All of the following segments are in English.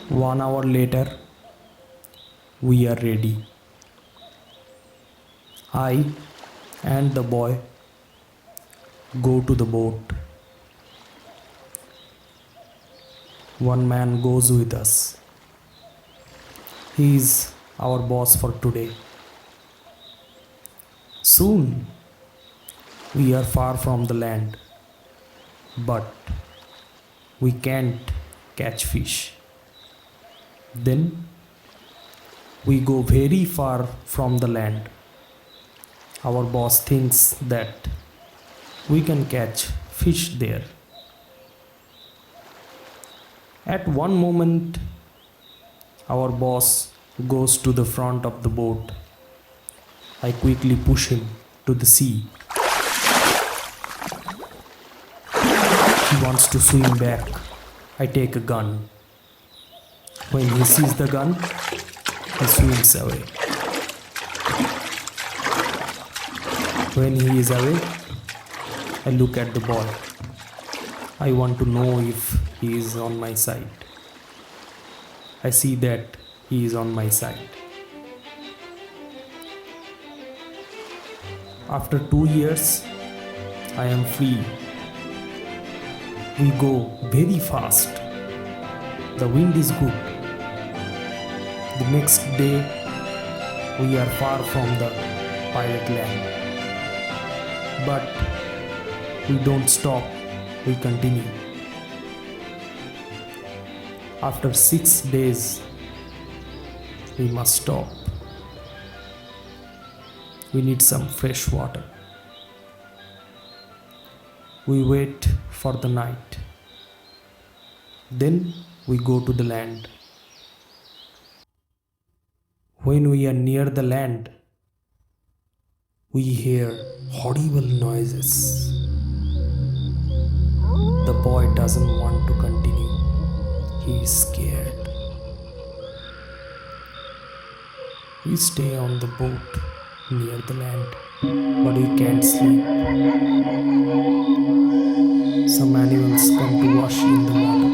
One hour later, we are ready. I and the boy go to the boat. One man goes with us. He is our boss for today. Soon we are far from the land, but we can't catch fish. Then we go very far from the land. Our boss thinks that we can catch fish there. At one moment, our boss goes to the front of the boat. I quickly push him to the sea. He wants to swim back. I take a gun. When he sees the gun, he swims away. When he is away, I look at the boy. I want to know if he is on my side. I see that he is on my side. After 2 years, I am free. We go very fast. The wind is good. The next day, we are far from the pirate land. But we don't stop, we continue. After 6 days, we must stop. We need some fresh water. We wait for the night. Then we go to the land. When we are near the land, we hear horrible noises. The boy doesn't want to continue. He is scared. We stay on the boat near the land, but we can't sleep. Some animals come to wash in the water.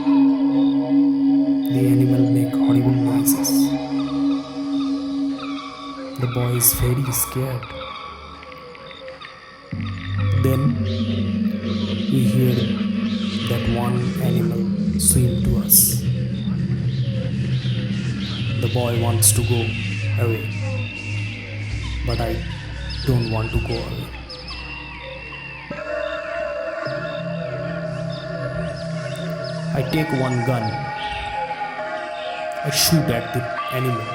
The animals make horrible noises. The boy is very scared. Then we hear that one animal swim to us. The boy wants to go away, but I don't want to go away. I take one gun. I shoot at the animal.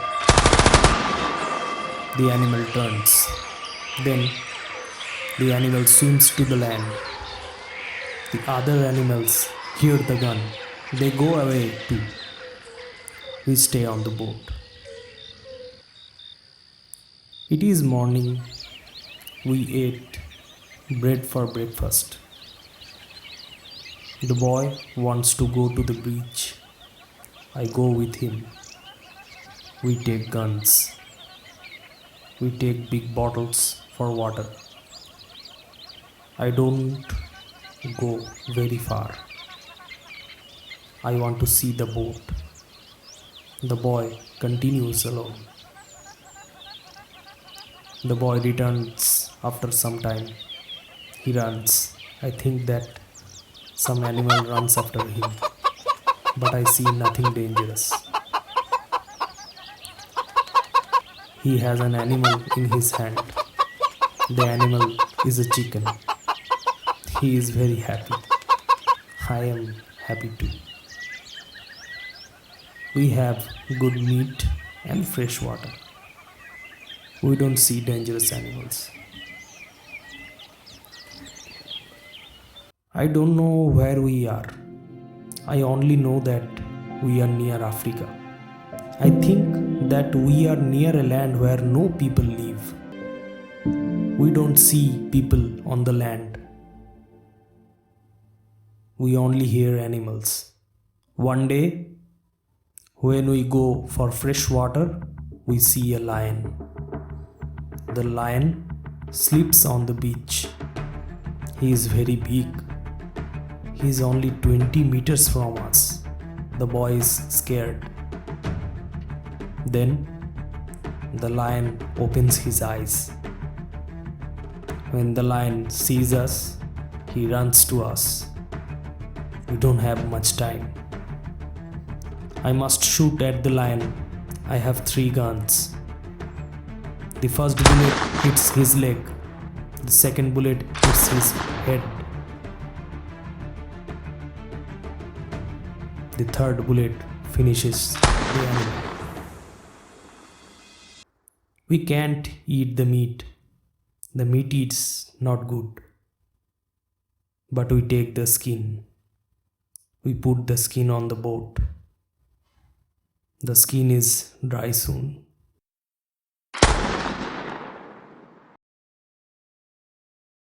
The animal turns. Then the animal swims to the land. The other animals hear the gun. They go away too. We stay on the boat. It is morning. We ate bread for breakfast. The boy wants to go to the beach. I go with him. We take guns. We take big bottles for water. I don't go very far. I want to see the boat. The boy continues alone. The boy returns after some time. He runs. I think that some animal runs after him, but I see nothing dangerous. He has an animal in his hand. The animal is a chicken. He is very happy. I am happy too. We have good meat and fresh water. We don't see dangerous animals. I don't know where we are. I only know that we are near Africa. I think that we are near a land where no people live. We don't see people on the land. We only hear animals. One day, when we go for fresh water, we see a lion. The lion sleeps on the beach. He is very big. He is only 20 meters from us. The boy is scared. Then the lion opens his eyes. When the lion sees us, he runs to us. We don't have much time. I must shoot at the lion. I have 3 guns. The first bullet hits his leg. The second bullet hits his head. The third bullet finishes the animal. We can't eat the meat. The meat is not good. But we take the skin. We put the skin on the boat. The skin is dry soon.